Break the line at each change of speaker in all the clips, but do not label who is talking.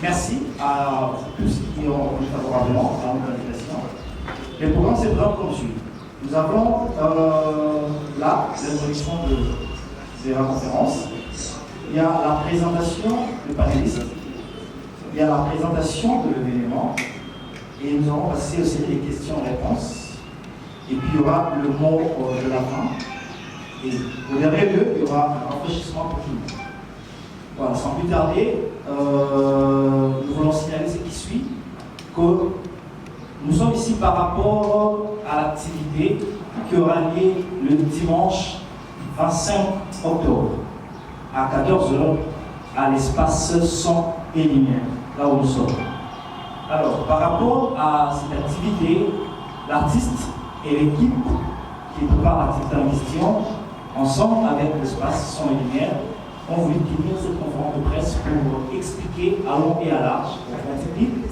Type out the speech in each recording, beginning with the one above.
Merci à tous qui ont répondu favorablement à notre invitation. Le programme se présente comme suit. Nous avons là l'introduction de la conférence. Il y a la présentation du panéliste. Il y a la présentation de l'événement. Et nous allons passer aussi des questions-réponses. Et puis il y aura le mot de la fin. Et au dernier lieu, il y aura un rafraîchissement pour tout le monde. Voilà, sans plus tarder, nous voulons signaler ce qui suit, que nous sommes ici par rapport à l'activité qui aura lieu le dimanche 25 octobre à 14h à l'espace Son et Lumière, là où nous sommes. Alors, par rapport à cette activité, l'artiste et l'équipe qui prépare l'activité en question, ensemble avec l'espace Son et Lumière, on voulait tenir cette conférence de presse pour expliquer à long et à large, pour faire typique,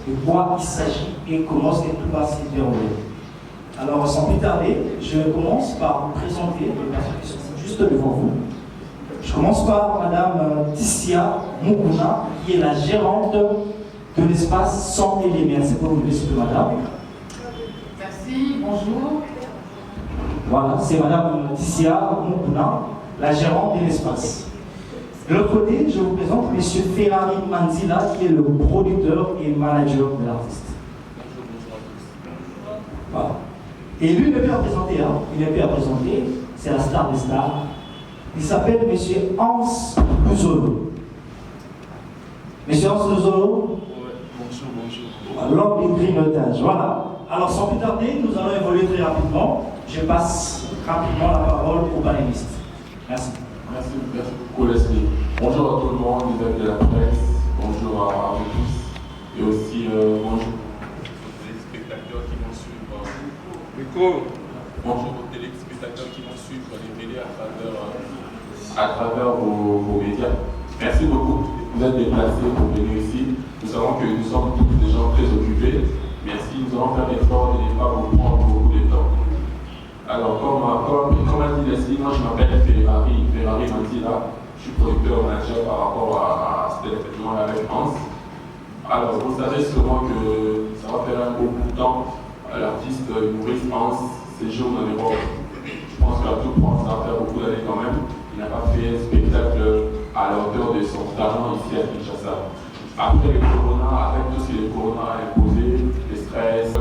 de quoi il s'agit et comment tout va se dérouler. Alors, sans plus tarder, je commence par vous présenter les personnes qui sont juste devant vous. Je commence par Madame Tissia Mukuna, qui est la gérante de l'espace Son et Lumière. C'est pour vous laisser de Madame.
Merci, bonjour.
Voilà, c'est Madame Tissia Mukuna, la gérante de l'espace. De l'autre côté, je vous présente M. Ferrari Manzila, qui est le producteur et manager de l'artiste. Voilà. Et lui, il n'est plus à présenter, hein. Il n'est plus à présenter, c'est la star des stars. Il s'appelle M. Hans Luzolo. M. Hans Luzolo. Bonjour. L'homme du grignotage. Voilà. Alors, sans plus tarder, nous allons évoluer très rapidement. Je passe rapidement la parole au panéliste. Merci.
Merci beaucoup Leslie. Bonjour à tout le monde, les amis de la presse, bonjour à vous tous et aussi bonjour aux téléspectateurs qui vont suivre bonjour aux téléspectateurs qui vont suivre les télés à travers vos médias. Merci beaucoup, vous êtes déplacés pour venir ici. Nous savons que nous sommes tous des gens très occupés, mais si nous allons faire l'effort de ne pas vous prendre beaucoup de temps. Alors, comme a dit Leslie, moi je m'appelle Ferrari Manzila, je suis producteur manager par rapport à cet événement avec Hans. Alors, vous savez sûrement que ça va faire un beau bout de temps. L'artiste humoriste Hans séjourne en Europe. Je pense qu'à tout point, ça va faire beaucoup d'années quand même. Il n'a pas fait un spectacle à la hauteur de son talent ici à Kinshasa. Après le corona, avec tout ce que le corona a imposé, le stress,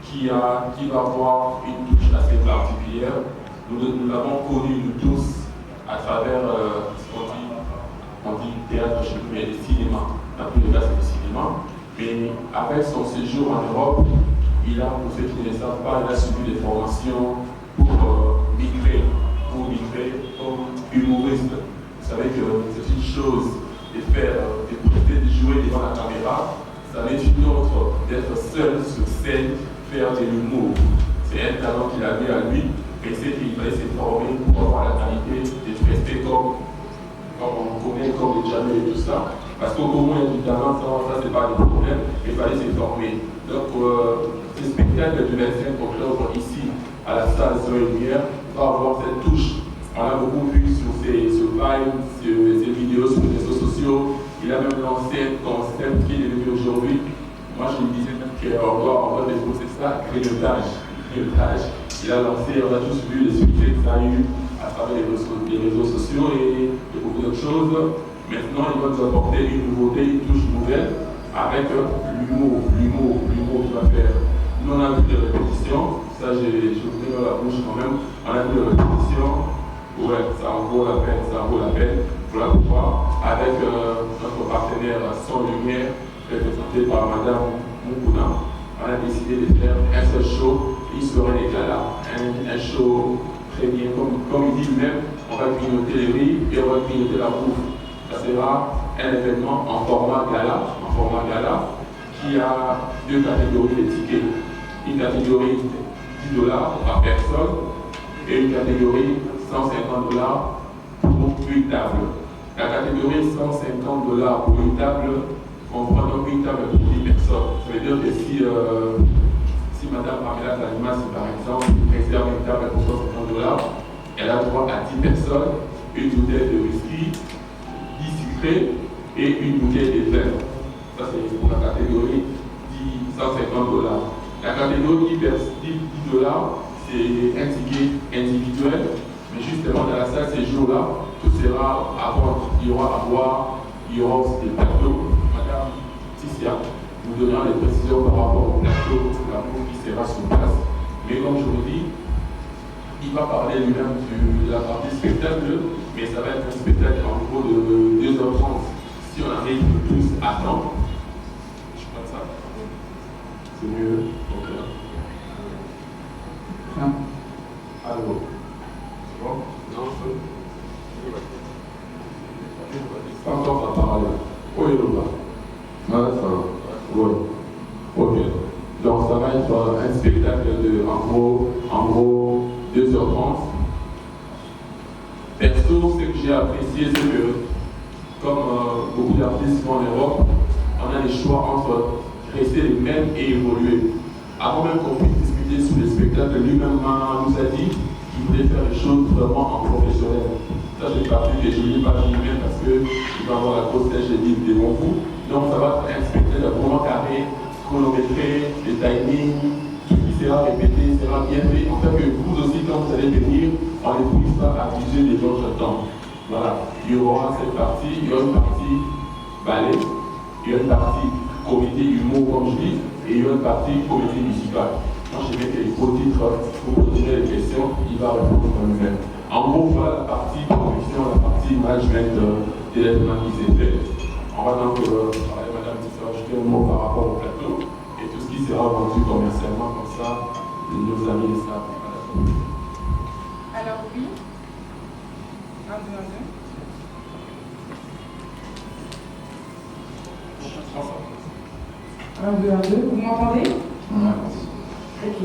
qui va avoir une touche assez particulière. Nous l'avons connu, nous tous, à travers ce qu'on dit théâtre chez nous, mais le cinéma. Dans tous les cas, c'est le cinéma. Mais avec son séjour en Europe, il a, pour ceux qui ne le savent pas, il a suivi des formations pour migrer comme humoriste. Vous savez que c'est une chose de de jouer devant la caméra, ça en est une autre d'être seul sur scène, faire de l'humour. C'est un talent qu'il avait à lui, et c'est qu'il fallait se former pour avoir la qualité de rester comme on connaît, comme les jamais et tout ça. Parce qu'au moins, évidemment, ça c'est pas le problème, il fallait se former. Donc, ce spectacle du 25 octobre ici, à la salle Son et Lumière, va avoir cette touche. On l'a beaucoup vu sur Vine, sur ses vidéos, sur les réseaux sociaux. Il a même lancé un concept qui est devenu aujourd'hui. Moi, je me disais même qu'on doit déposer ça, grignotage. Il a lancé, on a tous vu les succès que ça a eu à travers les réseaux sociaux et beaucoup d'autres choses. Maintenant, il va nous apporter une nouveauté, une touche nouvelle avec l'humour qu'il va faire. Nous, on a vu des répétitions, ça, j'ai ouvert la bouche quand même. On a vu des répétitions, ouais, ça en vaut la peine, pour la pouvoir, avec notre partenaire Son Lumière, représenté par Madame Mukuna. On a décidé de faire un seul show, il sera un gala, un show très bien. Comme il dit lui-même, on va grignoter les riz et on va grignoter la bouffe. Ça sera un événement en format gala qui a deux catégories de tickets. Une catégorie $10 par personne et une catégorie $150 pour une table. La catégorie $150 pour une table comprend donc une table pour 10 personnes. Ça veut dire que si Madame Pamela Kalima, par exemple, réserve une table pour $150, elle a droit à 10 personnes, une bouteille de whisky, 10 sucrés et une bouteille de vin. Ça, c'est pour la catégorie $150. La catégorie $10, c'est un ticket individuel, mais justement dans la salle ces jours-là, tout sera à vendre. Il y aura à boire, il y aura aussi des plateaux. Madame Ticia nous donnera des précisions par rapport au plateau, la bouffe qui sera sur place. Mais comme je vous dis, il va parler lui-même de la partie spectacle, mais ça va être un spectacle en gros de 2h30. Si on arrive tous à temps, je crois que ça, c'est mieux. Donc, allô. C'est bon? Non, je peux. Pas encore à parler. Oui, là. Ah, ça va. Oui. Ok. Donc ça va être un spectacle de en gros 2h30. Perso, ce que j'ai apprécié, c'est que comme beaucoup d'artistes font en Europe, on a les choix entre rester les mêmes et évoluer. Avant même qu'on puisse discuter sur les spectacles, lui-même nous a dit qu'il voulait faire les choses vraiment en professionnel. Ça, j'ai parti que je ne l'ai pas dit lui-même parce qu'il va avoir la grosse tâche de dire devant vous. Donc ça va être un spectacle vraiment carré, chronométré, les timings, tout ce qui sera répété sera bien fait. En fait que vous aussi, quand vous allez venir, on ne puisse pas abuser des autres temps. Voilà, il y aura cette partie, il y aura une partie ballet, il y a une partie comédie humour comme je dis, et il y a une partie comédie musicale. Moi je vais mettre les gros titres pour continuer les questions, il va répondre lui-même. En gros, voilà la partie production, la partie management d'événements qui s'est fait. On va donc parler, Madame Tissa, ajouter un mot par rapport au plateau et tout ce qui sera vendu commercialement, comme ça, nos amis les savent.
Alors oui. 1, 2, 1, 2. 1, 2, 1, 2. Vous m'entendez? Ok.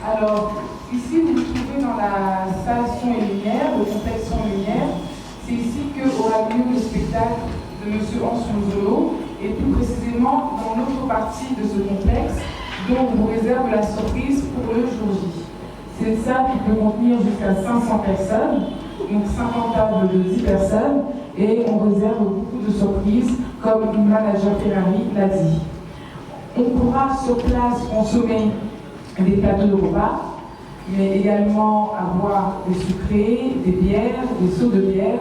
Alors, ici, vous vous trouvez dans la salle son et lumière, le complexe son et lumière. C'est ici qu'aura lieu le spectacle de M. Hans Zolo, et plus précisément dans l'autre partie de ce complexe, dont on vous réserve la surprise pour le jour J. C'est une salle qui peut contenir jusqu'à 500 personnes, donc 50 tables de 10 personnes, et on réserve beaucoup de surprises, comme le manager Ferrari l'a dit. On pourra sur place consommer des plateaux de repas, mais également avoir des sucrés, des bières, des seaux de bière.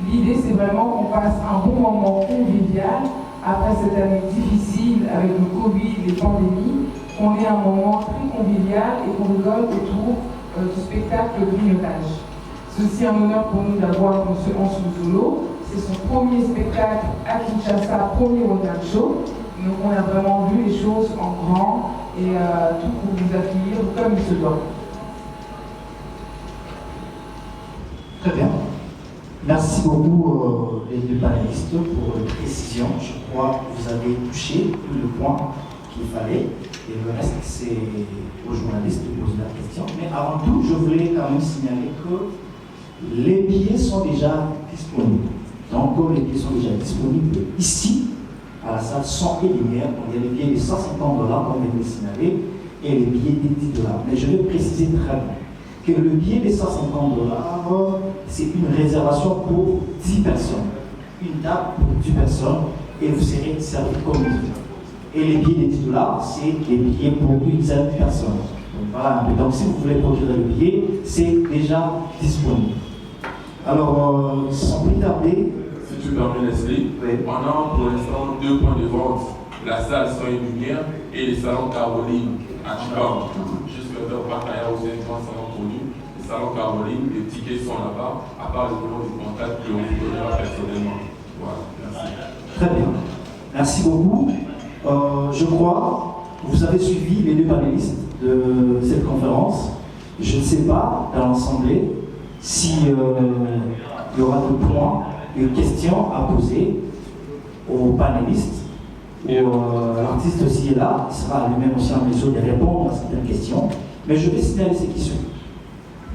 L'idée, c'est vraiment qu'on passe un bon moment convivial après cette année difficile avec le Covid, les pandémies, qu'on ait un moment très convivial et qu'on rigole autour du spectacle de grignotage. Ceci est un honneur pour nous d'avoir M. Hans Zolo. C'est son premier spectacle à Kinshasa, premier Rodan Show. Donc on a vraiment vu les choses en grand et tout pour vous accueillir comme il se doit.
Très bien. Merci beaucoup les deux panélistes pour les précisions. Je crois que vous avez touché tous les points qu'il fallait. Et le reste, c'est aux journalistes de poser la question. Mais avant tout, je voulais quand même signaler que les billets sont déjà disponibles. Donc, comme les billets sont déjà disponibles ici, à la salle son et lumière, il y a les billets de $150, comme je l'ai signalé, et les billets de $10. Mais je vais préciser très bien que le billet de $150, c'est une réservation pour 10 personnes. Une table pour 10 personnes, et vous serez servi comme vous. Et les billets de $10, c'est les billets pour une dizaine de personnes. Donc voilà un peu. Donc si vous voulez procurer le billet, c'est déjà disponible. Alors, sans plus tarder.
Si tu permets, Leslie,
oui.
On a pour l'instant 2 points de vente, la salle son et lumière et les salons Caroline à Chicago. Jusque vers Pacaya où c'est un grand salon connu. Les salons Caroline, les tickets sont là-bas, à part le numéro du contact que on vous donnera personnellement. Voilà, merci.
Très bien. Merci beaucoup. Je crois que vous avez suivi les deux panélistes de cette conférence Je ne sais pas, dans l'Assemblée, s'il y aura des points, des questions à poser aux panélistes. L'artiste aussi est là, il sera lui-même aussi en mesure de répondre à certaines questions. Mais je vais signaler ces questions.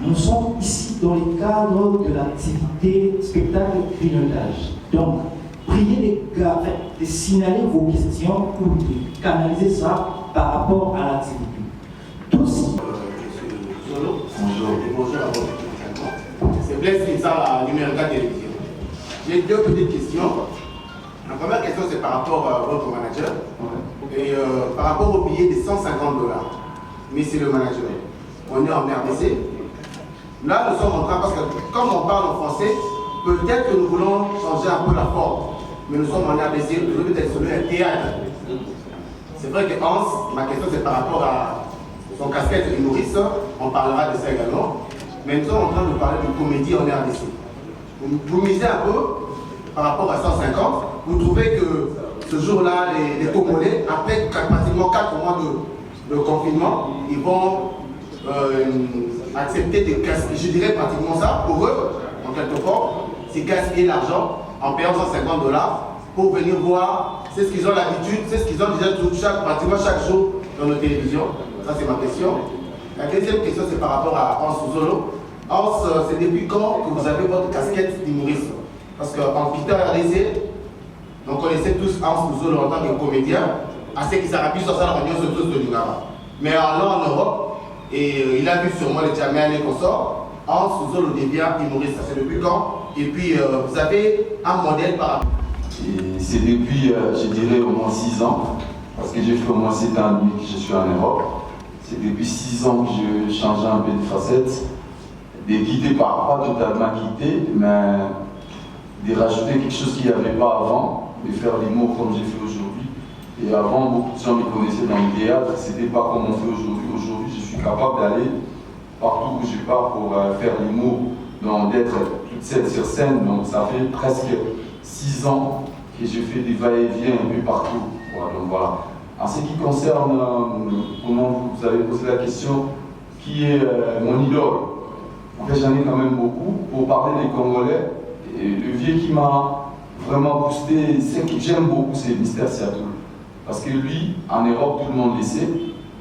Nous sommes ici dans le cadre de l'activité spectacle grignotage. Donc, priez les gars de signaler vos questions ou de canaliser ça par rapport à l'activité. Tous.
Bonjour. Et bonjour à votre équipe. C'est Blaise Kinsa, la numéro 4 télévision. J'ai deux petites questions. La première question, c'est par rapport à votre manager. Et par rapport au billet de $150. Mais c'est le manager. On est en RDC. Là, nous sommes en train, parce que comme on parle en français, peut-être que nous voulons changer un peu la forme. Mais nous sommes en RDC, nous devons être sur le théâtre. C'est vrai que Hans, ma question c'est par rapport à son casquette humoriste, on parlera de ça également. Mais nous sommes en train de parler de comédie en RDC. Vous misez un peu par rapport à 150, vous trouvez que ce jour-là, les Congolais, après pratiquement 4 mois de confinement, ils vont accepter de gaspiller, je dirais pratiquement ça, pour eux, en quelque sorte, c'est gaspiller l'argent en payant $150 pour venir voir, c'est ce qu'ils ont l'habitude, c'est ce qu'ils ont déjà pratiquement chaque jour dans nos télévisions. Ça c'est ma question. La deuxième question c'est par rapport à Hans Zolo. Hans, c'est depuis quand que vous avez votre casquette d'humoriste? Parce qu'en Peter RDC, on connaissait tous Hans Zolo en tant que comédien, à ce qui s'arrête sur ça la réunion sur tous de Lugara. Mais allant en Europe, et il a vu sur moi les Jamaiens et consorts, Hans Zolo devient humoriste. C'est depuis quand? Et puis vous avez un modèle par rapport.
C'est depuis, je dirais, au moins 6 ans, parce que j'ai fait au moins 7 ans et demi que je suis en Europe. C'est depuis 6 ans que je changeais un peu de facette, de quitter, pas totalement quitter, mais de rajouter quelque chose qu'il n'y avait pas avant, de faire les mots comme j'ai fait aujourd'hui. Et avant, beaucoup de gens me connaissaient dans le théâtre, c'était pas comme on fait aujourd'hui. Aujourd'hui, je suis capable d'aller partout où je pars pour faire les mots, d'être toute seule sur scène. Donc ça fait presque 6 ans que je fais des va-et-vient un peu partout. Voilà, donc voilà. En ce qui concerne, comment vous avez posé la question, qui est mon idole? En fait, j'en ai quand même beaucoup. Pour parler des Congolais, et le vieux qui m'a vraiment boosté, ce que j'aime beaucoup, c'est Mister Seattle. Parce que lui, en Europe, tout le monde le sait,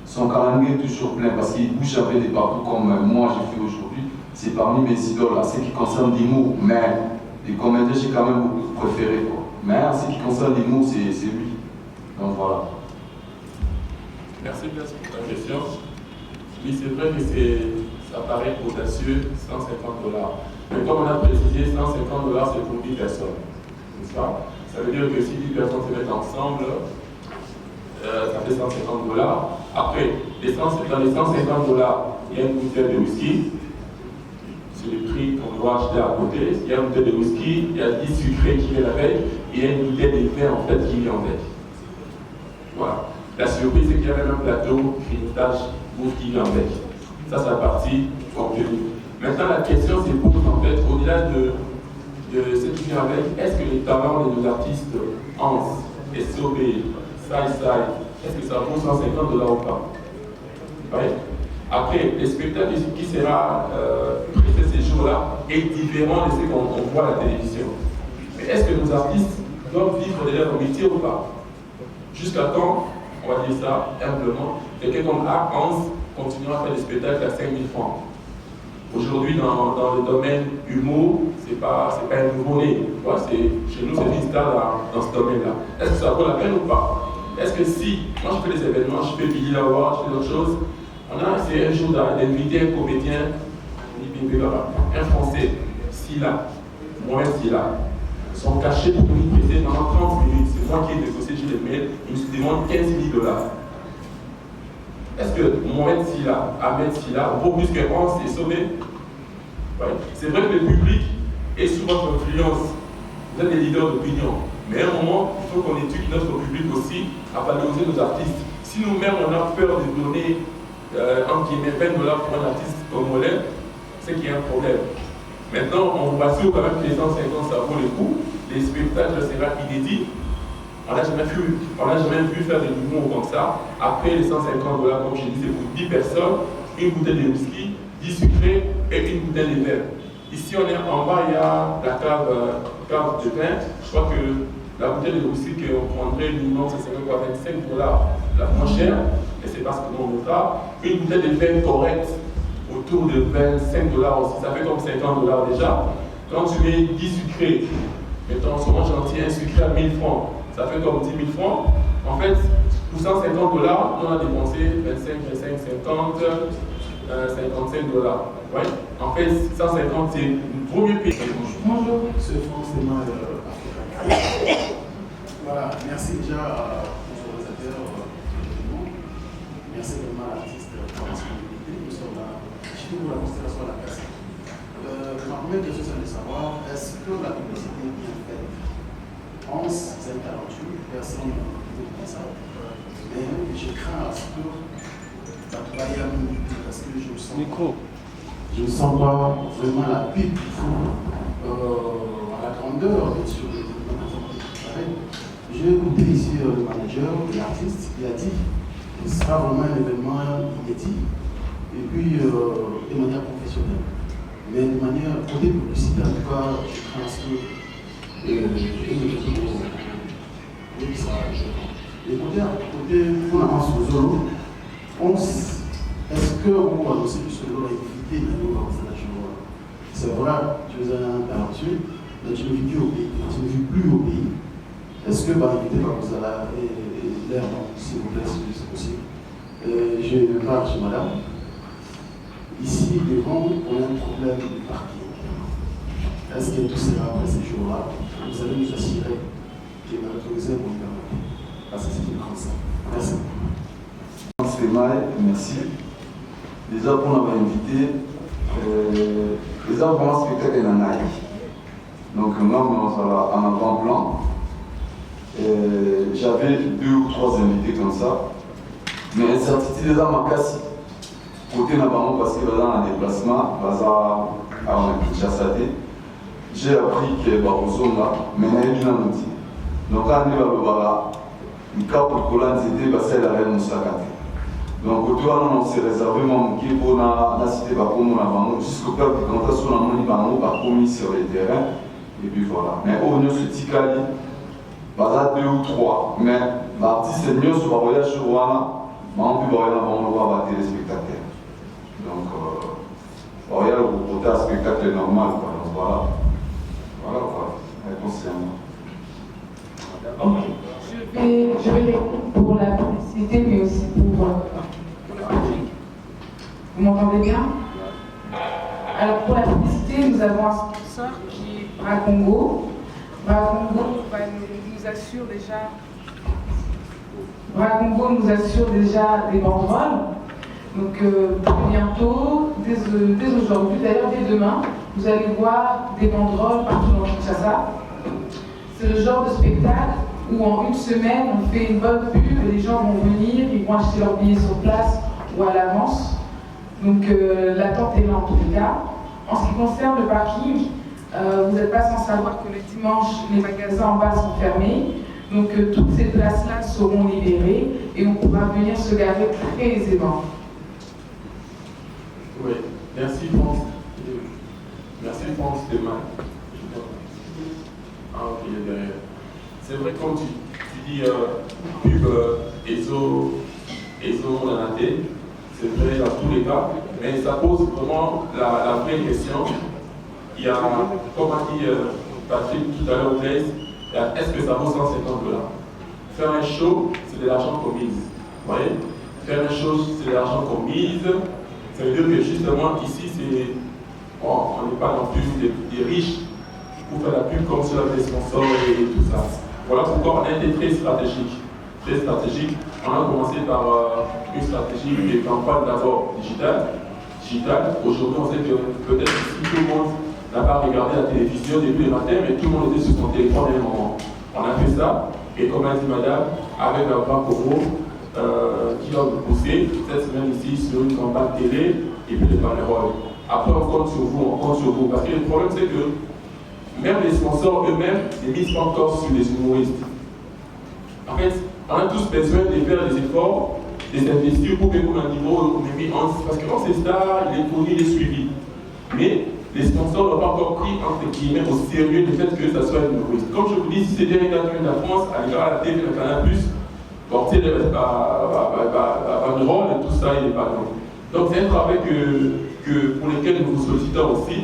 son calendrier est toujours plein parce qu'il bouge un peu de partout comme moi j'ai fait aujourd'hui. C'est parmi mes idoles, en ce qui concerne l'humour, mais les comédiens, j'ai quand même beaucoup préféré. Quoi. Mais en ce qui concerne l'humour, c'est lui. Donc voilà.
Merci bien pour ta question. Oui, c'est vrai que ça paraît audacieux, $150. Mais comme on a précisé, $150 c'est pour 10 personnes. N'est-ce pas? Ça veut dire que si 10 personnes se mettent ensemble, ça fait $150. Après, dans les $150, il y a une bouteille de whisky. C'est le prix qu'on doit acheter à côté. Il y a une bouteille de whisky, il y a 10 sucrés qui viennent avec, et il y a une bouteille de vin en fait qui vient avec. Voilà. La surprise, c'est qu'il y a même un plateau, grignotage, bouffe qui vient avec. Ça, c'est la partie obtenue. Maintenant, la question se pose en fait, au-delà de ce qui vient avec, est-ce que les talents de nos artistes, Hans, SOB, Sai, est-ce que ça vaut $150 ou pas? Ouais. Après, le spectacle qui sera présenté ces jours-là est différent de ce qu'on voit à la télévision. Mais est-ce que nos artistes doivent vivre de leur métier ou pas? Jusqu'à quand, on va dire ça humblement, quelqu'un comme Hans continuera à faire des spectacles à 5 000 francs. Aujourd'hui, dans le domaine humour, c'est pas un nouveau-né. Chez nous, c'est une star dans ce domaine-là. Est-ce que ça vaut la peine ou pas? Est-ce que si, moi je fais des événements, je fais Billy Lawar, je fais d'autres choses, on a essayé un jour d'inviter un comédien, un Français, Silla, Mohamed Silla. Son cachet pour nous prêter pendant 30 minutes. C'est moi qui ai négocié, j'ai les mails, il me demande $15 000. Est-ce que Mohamed Silla, Ahmed Silla, vaut plus que Hans et Sauvé? Ouais. C'est vrai que le public est sous votre influence. Vous êtes des leaders d'opinion. Mais à un moment, il faut qu'on éduque notre public aussi à valoriser nos artistes. Si nous-mêmes on a peur de donner entre guillemets $20 pour un artiste congolais, c'est qu'il y a un problème. Maintenant, on va sûr quand même que les 150 ça vaut le coup. Les spectacles sera inédits. On n'a jamais vu faire de l'humour comme ça. Après les $150, comme je dis, c'est pour 10 personnes, une bouteille de whisky, 10 10 sucrés et une bouteille de vin. Ici, on est en bas, il y a la cave de vin. Je crois que la bouteille de whisky qu'on prendrait minimum, ça serait quoi, $25, la moins chère, et c'est parce que nous on mettra. Une bouteille de vin correcte, autour de $25 aussi, ça fait comme $50 déjà. Quand tu mets 10 sucrés, mettons, souvent gentil, un sucré à 1000 francs, ça fait comme 10 000 francs. En fait, pour $150, on a dépensé 25, 50, 55 $. Ouais. En fait, 150, c'est une première paye.
Bonjour.
Ce forcément voilà, merci déjà aux organisateurs. Merci vraiment à l'artiste pour la disponibilité. Nous sommes là, surtout pour la constellation à la place. Ma première question, c'est de savoir, est-ce que la publicité est bien faite? 11h48, personne ne dit ça. Mais je crains à ce que ça travaille à mon but, parce que je me sens. Je ne sens pas vraiment la pipe qu'il faut à la grandeur, bien sûr. J'ai écouté ici le manager, l'artiste, qui a dit que ce sera vraiment un événement inédit, et puis de manière professionnelle. Mais de manière côté publicité, en tout cas, je pense que j'ai une question pour ça. Et côté fondamentalement sur Zolo, est-ce que vous annoncez plus que l'on a évité dans l'installation? C'est vrai, tu vous as interrompu, mais tu ne vis plus au pays. Tu ne vis plus au pays. Est-ce que par éviter par vous allez l'air, s'il vous plaît, si c'est possible? Je parle chez madame. Ici, devant, on a un problème de parking. Est-ce que tout sera après ces jours-là? Vous allez nous assurer qu'il va autoriser pour nous permettre. Parce que c'est une grande salle. Merci.
Merci. Déjà, pour nous avoir invité, déjà, pour moi, spectacle est en Aïe. Donc, moi, on va en avant-plan. J'avais 2 ou 3 invités comme ça. Mais incertitude déjà m'a cassé. Côté Nabango, parce que dans un déplacement, j'ai appris que Barozonga, mais il y a un outil. Donc, quand on va il y a un peu de donc, on s'est réservé pour la cité jusqu'au cas où quand on a commis sur les terrains. Et puis voilà. Mais au niveau de Tikali, il y a 2 ou 3. Mais l'artiste est mieux sur le voyage sur Wana, mais on peut voir les téléspectateurs. Donc, il y a le côté spectacle normal. Donc, voilà. Voilà. Réponse c'est à moi.
Je vais répondre pour la publicité, mais aussi pour le public. Vous m'entendez bien? Alors, pour la publicité, nous avons un sponsor qui est Bracongo. Bracongo nous assure déjà des banderoles. Donc, bientôt, dès aujourd'hui, d'ailleurs dès demain, vous allez voir des banderoles partout dans Kinshasa. C'est le genre de spectacle où en une semaine, on fait une bonne pub, les gens vont venir, ils vont acheter leurs billets sur place ou à l'avance. Donc l'attente est là en tous les cas. En ce qui concerne le parking, vous n'êtes pas sans savoir que le dimanche, les magasins en bas sont fermés. Donc toutes ces places-là seront libérées et on pourra venir se garer très aisément.
Oui, merci France. Merci France demain. Ah ok, il est derrière. C'est vrai comme tu dis pub ESO Lanaté, c'est vrai dans tous les cas, mais ça pose vraiment la vraie question. Il y a, comme a dit Patrick tout à l'heure, est-ce que ça vaut $150? Faire un show, c'est de l'argent qu'on mise. Vous voyez? Faire un show, c'est de l'argent qu'on mise. Ça veut dire que justement ici, on n'est pas non plus des riches pour faire la pub comme cela des sponsors et tout ça. Voilà pourquoi on a été très stratégique. Très stratégique. On a commencé par une stratégie de campagne d'abord digitale. Aujourd'hui, on sait que peut-être ici tout le monde n'a pas regardé la télévision depuis le matin, mais tout le monde était sur son téléphone à un moment. On a fait ça, et comme a dit madame, avec un grand Congo qui va vous pousser cette semaine ici sur une campagne télé et puis les banderoles. Après, on compte sur vous, parce que le problème c'est que même les sponsors eux-mêmes ne misent pas encore sur les humoristes. En fait, on a tous besoin de faire des efforts, de s'investir pour que nous, à un niveau, parce que quand c'est star, il est connu, il est suivi. Mais les sponsors n'ont pas encore pris entre guillemets au sérieux le fait que ça soit une humoriste. Comme je vous dis, si c'était un gars de la France, à la télé, le Canal+, porter les rôle et tout ça, il n'est pas bon. Donc c'est un travail pour lequel nous vous sollicitons aussi.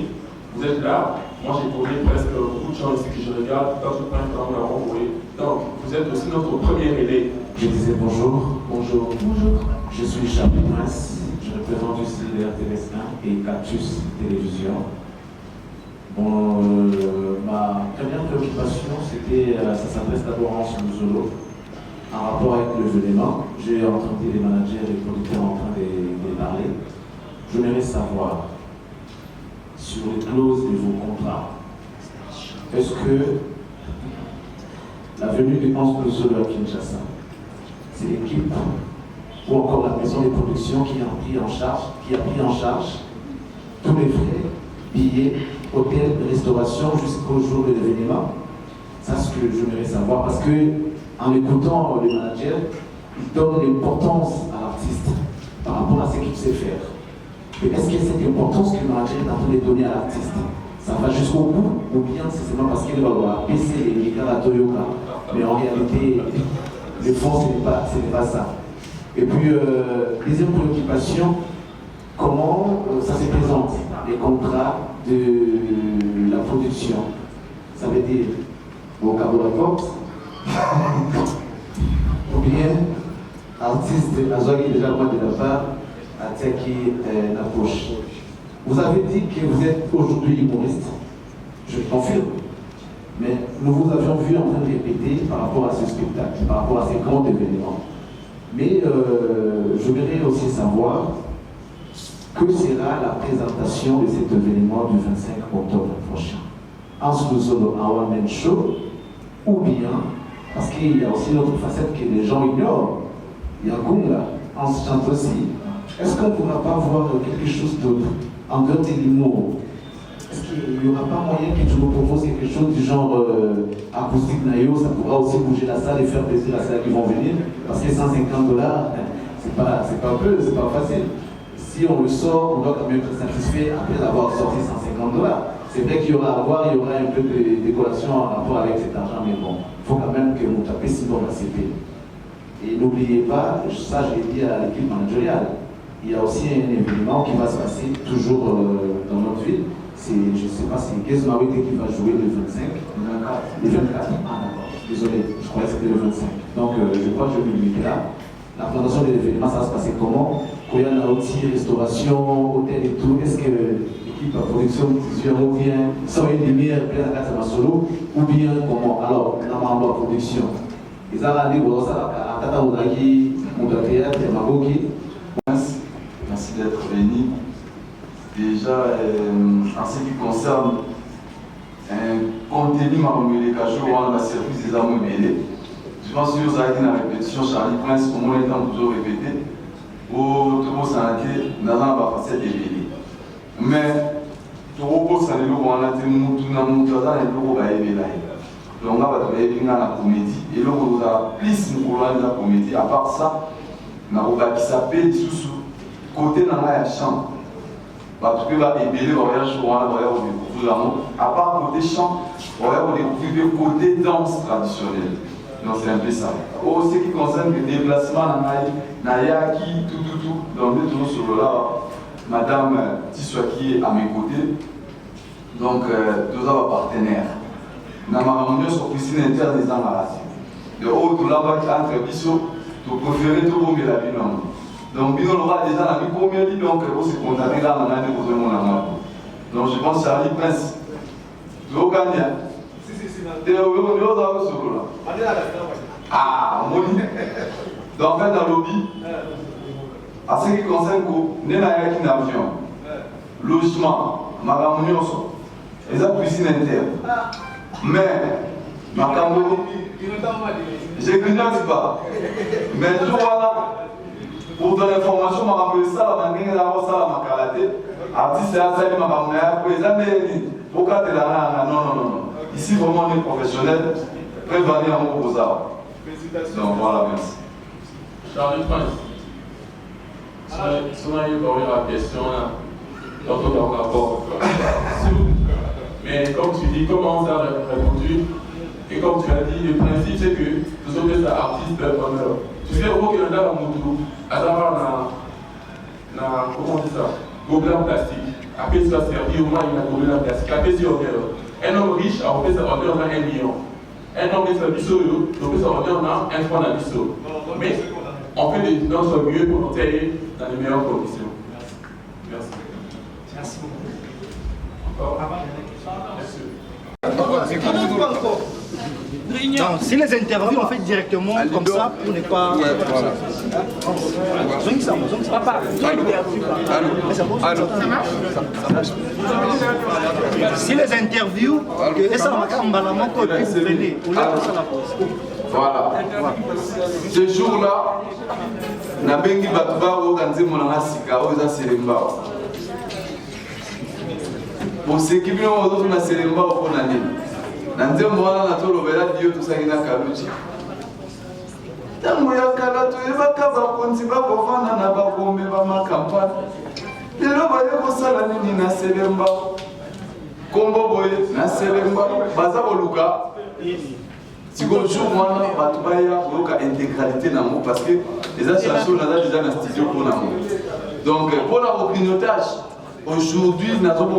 Vous êtes là. Moi j'ai connu presque beaucoup de gens ici que je regarde. Quand je prends un temps, on l'a renvoyé. Donc vous êtes aussi notre premier relais.
Je disais bonjour. Bonjour. Bonjour. Je suis Charlie Prince. Je représente ici l'RTVS1 et Cactus Télévision. Bon, ma première préoccupation, c'était, ça s'adresse d'abord à Hans Luzolo. En rapport avec l'événement, j'ai entendu les managers et les producteurs en train de parler. J'aimerais savoir, sur les clauses de vos contrats, est-ce que la venue de Hans Luzolo à Kinshasa, c'est l'équipe ou encore la maison de production qui a pris en charge tous les frais, billets, hôtels, restauration jusqu'au jour de l'événement? C'est ce que j'aimerais savoir, parce que en écoutant le manager, il donne l'importance à l'artiste par rapport à ce qu'il sait faire. Mais est-ce que cette importance que le manager est en train de donner à l'artiste, ça va jusqu'au bout, ou bien c'est seulement parce qu'il va baisser les gars à Toyota? Mais en réalité, le fond, ce n'est pas ça. Et puis, deuxième préoccupation, comment ça se présente, les contrats de la production? Ça veut dire au Cabo Records, ou bien artiste Azogi déjà loin de la part, à Tiaki la poche. Vous avez dit que vous êtes aujourd'hui humoriste, je le confirme, mais nous vous avions vu en train de répéter par rapport à ce spectacle, par rapport à ces grands événements. Mais je voudrais aussi savoir que sera la présentation de cet événement du 25 octobre prochain. Hans Luzolo en one-man show, ou bien, parce qu'il y a aussi une autre facette que les gens ignorent, il y a Gunga, Hans chante aussi. Est-ce qu'on ne pourra pas voir quelque chose d'autre en dehors de l'humour? Est-ce qu'il n'y aura pas moyen que tu nous proposes quelque chose du genre acoustique naïo? Ça pourra aussi bouger la salle et faire plaisir à ceux qui vont venir, parce que $150, c'est pas facile. Si on le sort, on doit quand même être satisfait après avoir sorti $150. C'est vrai qu'il y aura un peu de décoration en rapport avec cet argent, mais bon, il faut quand même que nous tapions sinon la CP. Et n'oubliez pas, ça je l'ai dit à l'équipe managériale, il y a aussi un événement qui va se passer toujours dans notre ville. Je ne sais pas, c'est Gezmawete qui va jouer le 25. Le 24. Ah d'accord, désolé, je croyais que c'était le 25. Donc je crois que je vais me limiter là. La présentation de l'événement, ça va se passer comment? Koya Naoti, restauration, hôtel et tout. Est-ce que l'équipe à production ou bien sans une lumière, plein à casa solo, ou bien comment? Alors, on a membre de production. Ils ont rendu pour ça, à Tata Oudaki, Moutatéa, Magoki.
Merci d'être venu. Déjà, en ce qui concerne un contenu Maromelé Cachot, on a service des armes mêlées. Je pense que vous avez dit dans la répétition, Charlie Prince, au moins étant toujours répété, au Togo Sanake, dans la facette des mêlées. Mais, Togo Sanake, on a été moutou dans le monde, on a été là. Donc, on va travailler dans la comédie. Et là, on a plus de la comédie. À part ça, on a qui s'appelle sous côté dans la chambre. Parce que là, il y a voyage on va découvrir l'amour. À part côté chant, on va découvrir le côté danse traditionnelle. Donc c'est un peu ça. Au ce qui concerne le déplacement, Nayaki, tout. Donc nous sommes sur là, Madame Tissoua qui est à mes côtés. Donc deux autres partenaires. Nous avons réunion sur piscine interne des embarrassés. De haut, tout là-bas, entre Bissot, tu préfères tout le monde la vie. Donc, Bino Lora déjà a mis combien de livres, donc on s'est condamné là, on a déposé mon amour. Donc, je pense que Charlie Prince, tu vas gagner. Tu es au milieu de la solo là. Ah, mon lit. Donc, en fait, dans le lobby, à ce qui concerne nous avons un avion, logement, madame Nyonso, les piscine interne. Mais, ma cambo, je ne sais pas. Mais je vois pour ton information, je vais ça, je vais ma karaté. Artiste, c'est pourquoi tu es là? Non. Ici, vraiment, on est professionnel. Prévenir en gros aux arts. Donc voilà, merci.
Charlie Prince, Souvent, il y a la question là, dans ton rapport. Mais comme tu dis, comment ça a répondu? Et comme tu as dit, le principe c'est que nous sommes des artistes honneurs. Tu sais, au Canada, à Moutou, à savoir, comment on dit ça? Gobelin plastique. Après, ça servi au moins, il y a un gobelin plastique. Après, c'est honneur. Un homme riche a fait sa honneur dans 1 million. Un homme qui est biseau, il fait sa honneur dans 1 franc à biseau. Mais on fait de notre mieux pour nous aider dans les meilleures conditions. Merci.
Merci beaucoup.
Encore?
Non, si les interviews on fait directement comme ça pour ne pas. Papa, si les interviews, et ça va emballement quand vous venez, on a ça la pause.
Voilà. Ce jour-là, na bengi batuba okanze monanga sika oza selemba. Pour ce qui vient aux na selemba au nani. Nanze mwana na tolo bela dio tusangina kaluchi. Tango ya kala to ebaka ba konti ba kovana na ba bombe ba makampani. Lelo ba yeko sala nini na selemba. Kombo boye na selemba baza boluka. Si vous jouez, moi, je vais intégralité dans le parce que les associations sont déjà dans le studio pour l'amour. Donc, pour le clignotage, aujourd'hui, nous avons le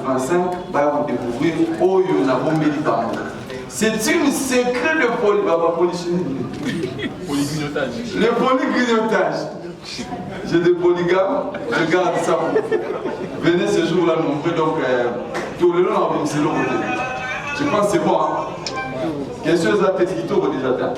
25, va découvrir c'est une secret de
polygrignotage.
Le polygrignotage. J'ai des polygames, je garde ça pour vous. Venez ce jour-là nombreux, donc tout le long, c'est l'autre côté. Je pense que c'est bon. Hein? Question de la petite déjà.